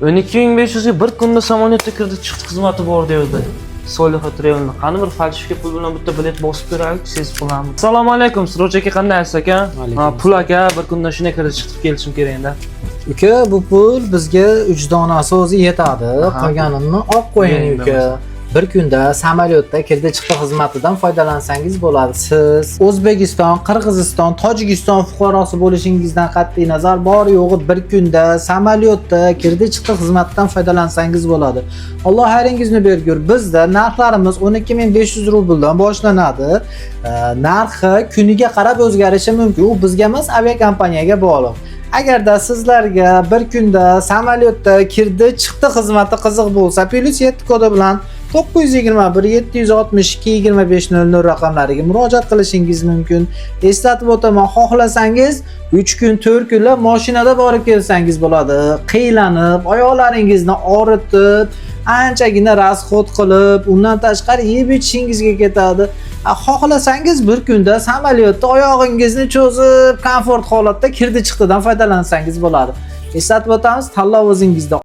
12500 ga bir kunda samolyotda kirdi chiqdi xizmati bor deydi. Solihat rayonida. Qani bir falsifika pul bilan bitta bilet bosib ko'raylik, siz pulami. Assalomu alaykum, Siroj aka qandaysiz aka? Pul aka, bir kunda shunday kirdi chiqib kelishim kerak endi. Uka, bu pul bizga 3 donasi o'zi yetadi. Qolganini olib qo'ying uka. Bir kunda samolyotda kirdi chiqdi xizmatidan foydalansangiz bo'ladi. Siz O'zbekiston, Qirg'iziston, Tojikiston fuqarosi bo'lishingizdan qat'iy nazar bor yo'g'i bir kunda samolyotda kirdi chiqdi xizmatidan foydalansangiz bo'ladi. Alloh xayringizni bergur. Bizda narxlarimiz 12500 rubldan boshlanadi. Narxi kuniga qarab o'zgarishi mumkin. U bizga emas, aviakompaniyaga bog'liq. Agarda sizlarga bir kunda samolyotda kirdi chiqdi xizmati qiziq bo'lsa, +7 kodi bilan 921 762 2500 raqamlariga murojaat qilishingiz mumkin. Eslatib o'taman, xohlasangiz 3 kun, 4 kunlab mashinada borib kelsangiz bo'ladi. Qiylanib, oyoqlaringizni og'ritib, anchagina rasxod qilib, undan tashqari yeb ichishingizga ketadi. Xohlasangiz bir kunda samolyotda oyog'ingizni cho'zib, komfort holatda kirdi chiqdidan foydalansangiz bo'ladi. Eslatib o'tamiz, tanlov o'zingizda.